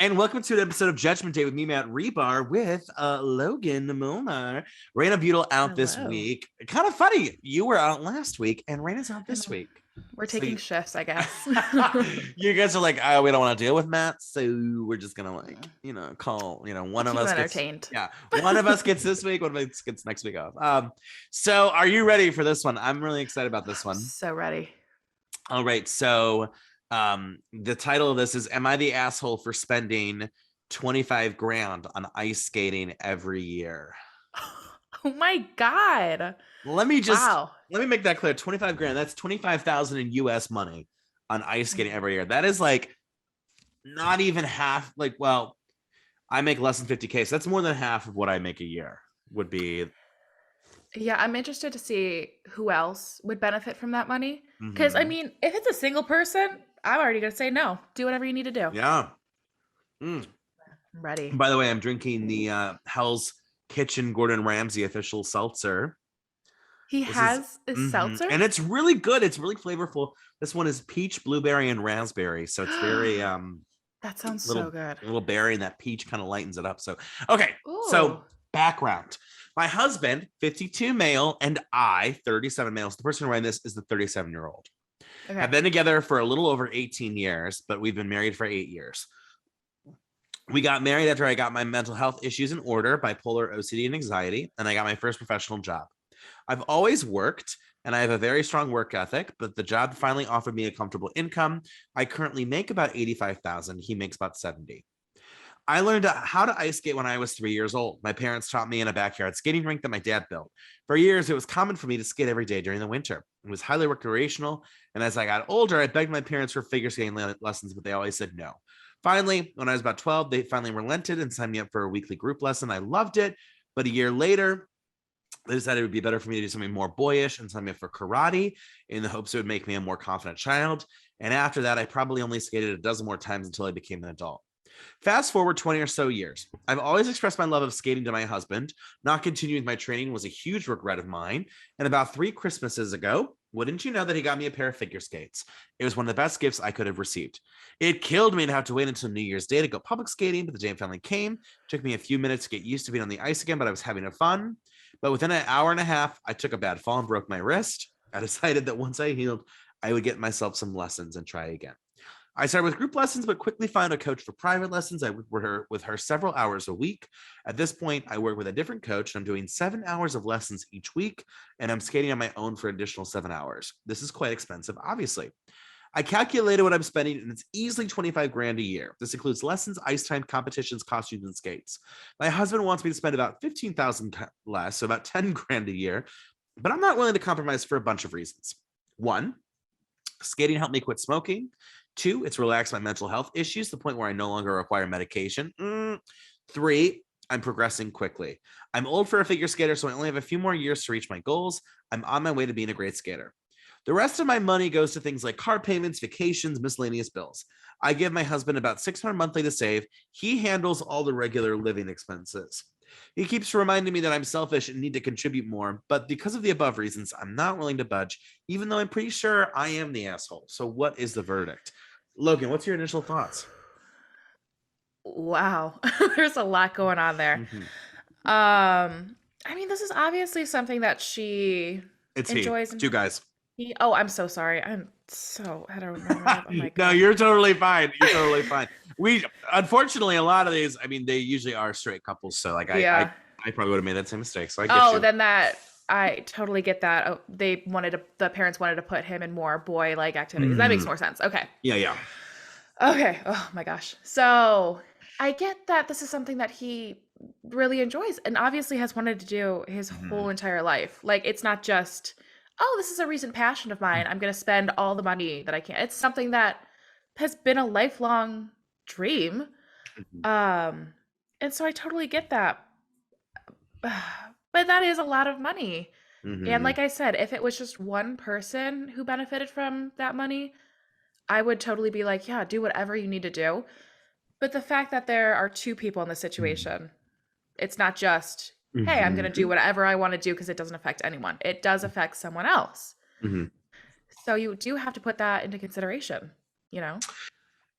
And welcome to an episode of Judgment Day with me, Matt Rebar, with Logan Milner. Raina Butel out this Hello. week. Kind of funny. You were out last week, and Raina's out this week. We're taking shifts, I guess. You guys are like, oh, we don't want to deal with Matt, so we're just gonna call one of us entertained. One of us gets this week, one of us gets next week off. So are you ready for this one? I'm really excited about this one. So ready. All right, so the title of this is, am I the asshole for spending 25 grand on ice skating every year? Oh my God. Let me make that clear. 25 grand, that's 25,000 in US money on ice skating every year. That is like not even half. Well, I make less than 50K, so that's more than half of what I make a year would be. Yeah, I'm interested to see who else would benefit from that money. Because, I mean, if it's a single person, I'm already going to say no. Do whatever you need to do. Yeah. I'm ready. By the way, I'm drinking the Hell's Kitchen Gordon Ramsay official seltzer. He has a seltzer? And it's really good. It's really flavorful. This one is peach, blueberry, and raspberry. So it's very... that sounds so good. A little berry, and that peach kind of lightens it up. So, okay. Ooh. So, background. My husband, 52 male, and I, 37 male. So the person writing this is the 37-year-old. Okay. I've been together for a little over 18 years, but we've been married for 8 years. We got married after I got my mental health issues in order, bipolar, OCD, and anxiety, and I got my first professional job. I've always worked, and I have a very strong work ethic, but the job finally offered me a comfortable income. I currently make about $85,000. He makes about $70,000. I learned how to ice skate when I was 3 years old. My parents taught me in a backyard skating rink that my dad built. For years, it was common for me to skate every day during the winter. It was highly recreational, and as I got older, I begged my parents for figure skating lessons, but they always said no. Finally, when I was about 12, they finally relented and signed me up for a weekly group lesson. I loved it, but a year later, they decided it would be better for me to do something more boyish and signed me up for karate in the hopes it would make me a more confident child. And after that, I probably only skated a dozen more times until I became an adult. Fast forward 20 or so years. I've always expressed my love of skating to my husband. Not continuing my training was a huge regret of mine. And about 3 Christmases ago, wouldn't you know that he got me a pair of figure skates? It was one of the best gifts I could have received. It killed me to have to wait until New Year's Day to go public skating, but the day finally came. It took me a few minutes to get used to being on the ice again, but I was having fun. But within an hour and a half, I took a bad fall and broke my wrist. I decided that once I healed, I would get myself some lessons and try again. I started with group lessons, but quickly found a coach for private lessons. I worked with her several hours a week. At this point, I work with a different coach. I'm doing 7 hours of lessons each week, and I'm skating on my own for additional 7 hours. This is quite expensive, obviously. I calculated what I'm spending, and it's easily 25 grand a year. This includes lessons, ice time, competitions, costumes, and skates. My husband wants me to spend about 15,000 less, so about 10 grand a year, but I'm not willing to compromise for a bunch of reasons. 1, skating helped me quit smoking. 2, it's relaxed my mental health issues to the point where I no longer require medication. 3, I'm progressing quickly. I'm old for a figure skater, so I only have a few more years to reach my goals. I'm on my way to being a great skater. The rest of my money goes to things like car payments, vacations, miscellaneous bills. I give my husband about $600 monthly to save. He handles all the regular living expenses. He keeps reminding me that I'm selfish and need to contribute more, but because of the above reasons, I'm not willing to budge, even though I'm pretty sure I am the asshole. So what is the verdict? Logan, what's your initial thoughts? Wow. There's a lot going on there. I mean, this is obviously something that she enjoys. It's 2 guys. I'm so sorry. I'm so I don't remember. Oh my God. No, you're totally fine. You're totally fine. We unfortunately, a lot of these, I mean, they usually are straight couples. So like I probably would have made that same mistake. So I get you. Then I totally get that. Oh, the parents wanted to put him in more boy-like activities. That makes more sense. Okay. Yeah. Okay. Oh my gosh. So I get that this is something that he really enjoys and obviously has wanted to do his whole entire life. Like, it's not just, oh, this is a recent passion of mine. I'm going to spend all the money that I can. It's something that has been a lifelong dream. And so I totally get that. But that is a lot of money. And like I said, if it was just one person who benefited from that money, I would totally be like, yeah, do whatever you need to do. But the fact that there are 2 people in this situation, it's not just, hey, I'm going to do whatever I want to do because it doesn't affect anyone. It does affect someone else. So you do have to put that into consideration, you know?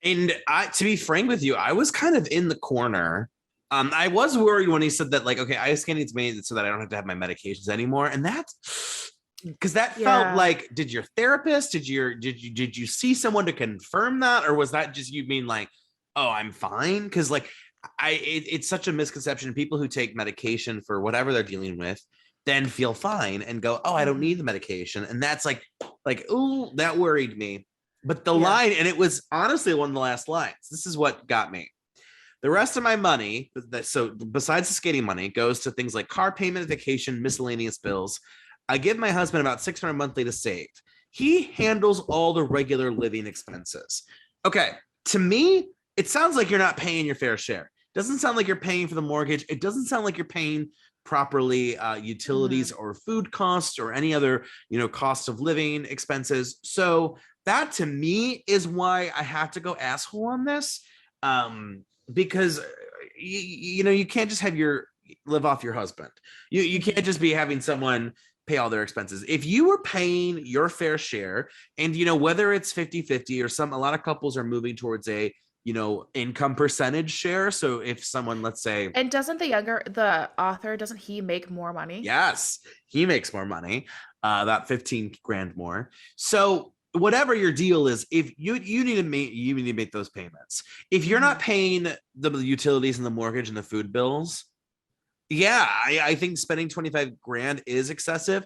And to be frank with you, I was kind of in the corner. I was worried when he said that, like, okay, ice scanning is made so that I don't have to have my medications anymore, and that's because that felt Yeah. like, did your therapist, did you see someone to confirm that, or was that just you being like, oh, I'm fine? Because like, it's such a misconception. People who take medication for whatever they're dealing with then feel fine and go, oh, I don't need Mhm. the medication, and that's like, ooh, that worried me. But the Yeah. line, and it was honestly one of the last lines. This is what got me. The rest of my money, so besides the skating money, goes to things like car payment, vacation, miscellaneous bills. I give my husband about 600 monthly to save. He handles all the regular living expenses. Okay, to me, it sounds like you're not paying your fair share. Doesn't sound like you're paying for the mortgage. It doesn't sound like you're paying properly utilities Mhm. or food costs or any other cost of living expenses. So that to me is why I have to go asshole on this. Because you can't just have your live off your husband. You can't Mhm. just be having someone pay all their expenses. If you were paying your fair share, and whether it's 50-50 or a lot of couples are moving towards a income percentage share. So if someone, let's say, And doesn't the author, doesn't he make more money? yes, he makes more money, about 15 grand more. So whatever your deal is, if you need to make those payments. If you're not Mhm. paying the utilities and the mortgage and the food bills, yeah, I think spending 25 grand is excessive.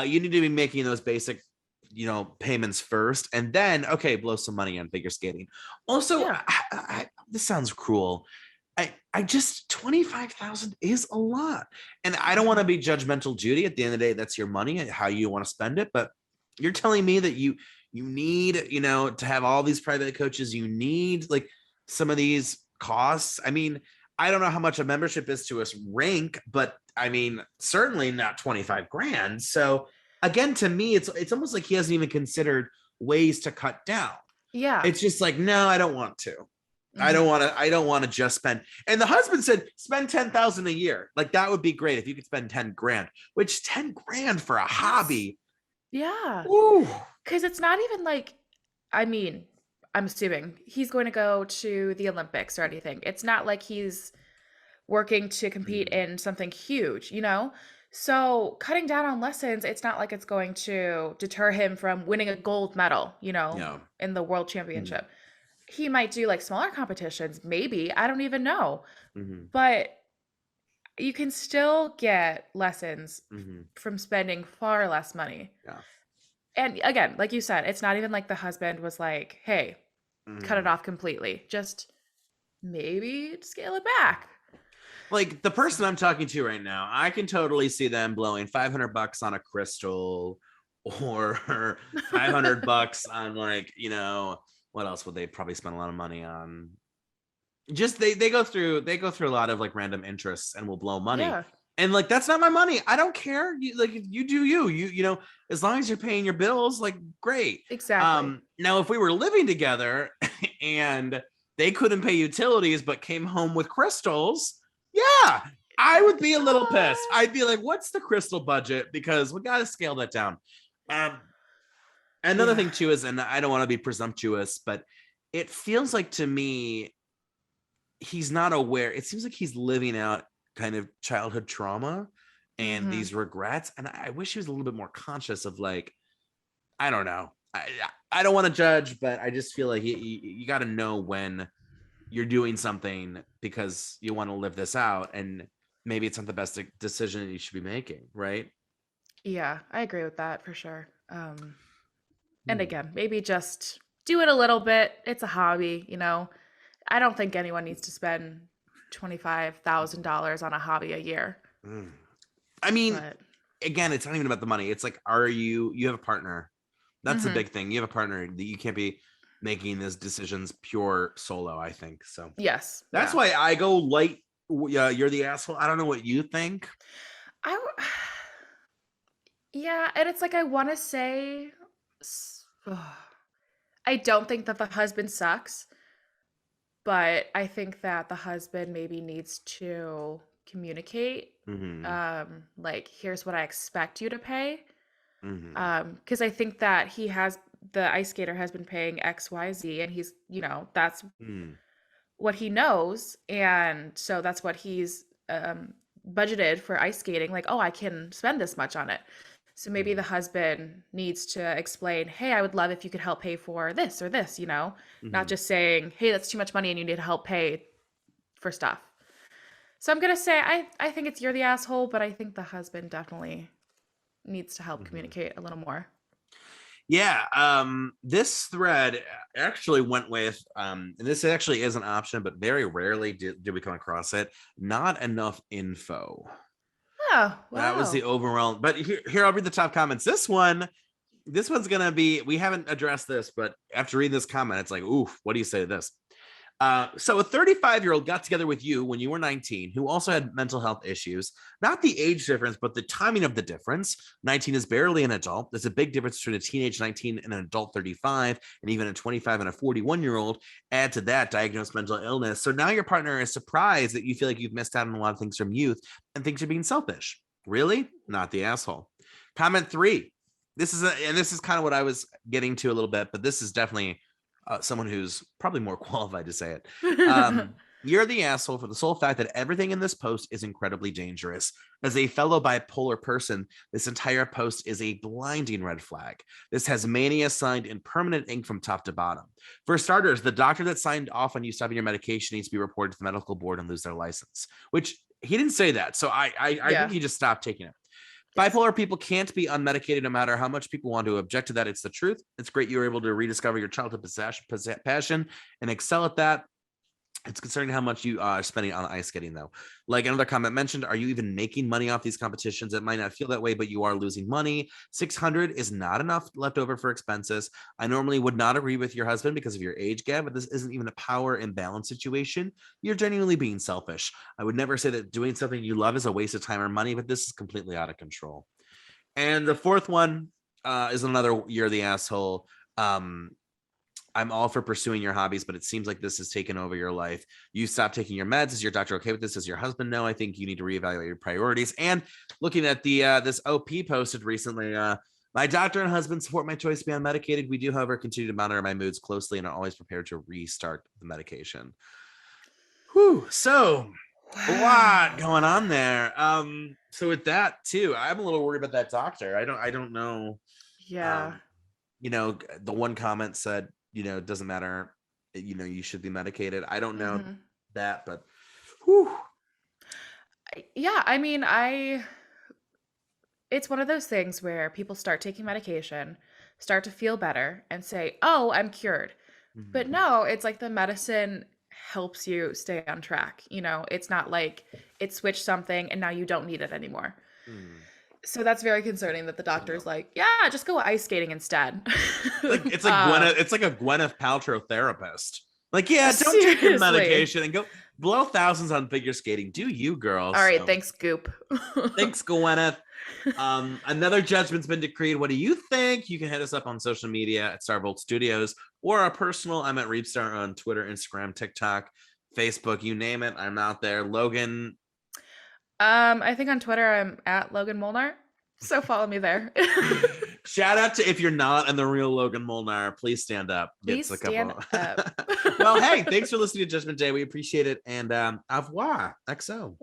You need to be making those basic payments first, and then okay, blow some money on figure skating. Also, Yeah. this sounds cruel. I just 25,000 is a lot, and I don't want to Mhm. be judgmental, Judy. At the end of the day, that's your money and how you want to spend it. But you're telling me that you need to have all these private coaches. You need like some of these costs. I mean, I don't know how much a membership is to us rank, but I mean, certainly not 25 grand. So again, to me, it's almost like he hasn't even considered ways to cut down. Yeah. It's just like, no, I don't want to. Mhm. I don't want to just spend. And the husband said, spend 10,000 a year. Like that would be great if you could spend 10 grand, which 10 grand for a That's hobby. yeah. Ooh. 'Cause it's not even like, I mean, I'm assuming he's going to go to the Olympics or anything. It's not like he's working to compete Mm, in something huge, you know? So cutting down on lessons, it's not like it's going to deter him from winning a gold medal, yeah. in the world Mm, championship. He might do like smaller competitions, maybe. I don't even know. mm, But you can still get lessons mm, from spending far less money. yeah. And again, like you said, it's not even like the husband was like, hey, cut it Mm. off completely. Just maybe scale it back. Like the So, person I'm talking to right now, I can totally see them blowing $500 on a crystal or $500 on like, what else would they probably spend a lot of money on? Just they go through a lot of like random interests and will blow money. yeah, And like that's not my money. I don't care. Like if you do as long as you're paying your bills, like great. exactly. Now if we were living together and they couldn't pay utilities but came home with crystals, yeah, I would be a little pissed. Ah, I'd be like, what's the crystal budget? Because we got to scale that down. Um, Another yeah. thing too is, and I don't want to be presumptuous, but it feels like to me he's not aware. It seems like he's living out kind of childhood trauma and Mhm. these regrets. And I wish he was a little bit more conscious of like, I don't know. I don't want to judge, but I just feel like you got to know when you're doing something because you want to live this out, and maybe it's not the best decision you should be making, right? Yeah, I agree with that for sure. And Hmm. again, maybe just do it a little bit. It's a hobby. I don't think anyone needs to spend $25,000 on a hobby a year. Mm. I mean, But again, it's not even about the money. It's like, are you have a partner? That's the mhm. big thing. You have a partner that you can't be making these decisions pure solo, I think. So Yes, that's yeah. why I go light. Yeah, you're the asshole. I don't know what you think. I w- yeah, and it's like I want to say I don't think that the husband sucks, but I think that the husband maybe needs to communicate Hmm. like here's what I expect you to pay. Hmm. Because I think that he has the ice skater has been paying XYZ, and he's, that's Mm, what he knows, and so that's what he's budgeted for ice skating. Like, oh, I can spend this much on it. So maybe the mm, husband needs to explain, hey, I would love if you could help pay for this or this, not mhm, just saying, hey, that's too much money and you need to help pay for stuff. So I'm gonna say I think it's you're the asshole, but I think the husband definitely needs to help mhm. communicate a little more. Yeah, this thread actually went with, and this actually is an option, but very rarely did we come across it. Not enough info. Oh, That was the wow. overall. But here I'll read the top comments. This one's gonna be. We haven't addressed this, but after reading this comment, it's like, oof. What do you say to this? So a 35-year-old got together with you when you were 19, who also had mental health issues. Not the age difference, but the timing of the difference. 19 is barely an adult. There's a big difference between a teenage 19 and an adult 35, and even a 25 and a 41-year-old. Add to that diagnosed mental illness. So now your partner is surprised that you feel like you've missed out on a lot of things from youth and thinks you're being selfish. Really? Not the asshole. Comment 3. This is kind of what I was getting to a little bit, but this is definitely someone who's probably more qualified to say it. You're the asshole for the sole fact that everything in this post is incredibly dangerous. As a fellow bipolar person, this entire post is a blinding red flag. This has mania signed in permanent ink from top to bottom. For starters, the doctor that signed off on you stopping your medication needs to be reported to the medical board and lose their license, which he didn't say that. So I think Yeah. he just stopped taking it. Yes. Bipolar people can't be unmedicated no matter how much people want to object to that. It's the truth. It's great you were able to rediscover your childhood passion and excel at that. It's concerning how much you are spending on ice skating, though. Like another comment mentioned, are you even making money off these competitions? It might not feel that way, but you are losing money. 600 is not enough left over for expenses. I normally would not agree with your husband because of your age gap, but this isn't even a power imbalance situation. You're genuinely being selfish. I would never say that doing something you love is a waste of time or money, but this is completely out of control. And the fourth one is another you're the asshole. I'm all for pursuing your hobbies, but it seems like this has taken over your life. You stop taking your meds. Is your doctor okay with this? Does your husband know? I think you need to reevaluate your priorities. And looking at the this OP posted recently, my doctor and husband support my choice to be unmedicated. We do, however, continue to monitor my moods closely and are always prepared to restart the medication. Whew. So a lot Wow. going on there. So with that too, I'm a little worried about that doctor. I don't know. Yeah. Um, the one comment said, it doesn't matter, you should be medicated. I don't know Mhm. that, but whew. Yeah, I mean, it's one of those things where people start taking medication, start to feel better, and say, "Oh, I'm cured." But Mhm. no, it's like the medicine helps you stay on track. It's not like it switched something and now you don't need it anymore. Mm. So that's very concerning that the I know. doctor's like, yeah, just go ice skating instead. It's like um, Gwyneth, it's like a Gwyneth Paltrow therapist. Like, yeah, don't take your seriously. medication and go blow thousands on figure skating. Do you, girl? All right, So thanks, Goop. thanks, Gwyneth. Another judgment's been decreed. What do you think? You can hit us up on social media at Starbolt Studios or our personal. I'm at Reapstar on Twitter, Instagram, TikTok, Facebook, you name it. I'm out there. Logan, I think on Twitter I'm at Logan Molnar, so follow me there. shout out to if you're not in the real Logan Molnar, please stand up. Please Gets a stand couple. up. Well, hey, thanks for listening to Judgment Day. We appreciate it. And au revoir. XO.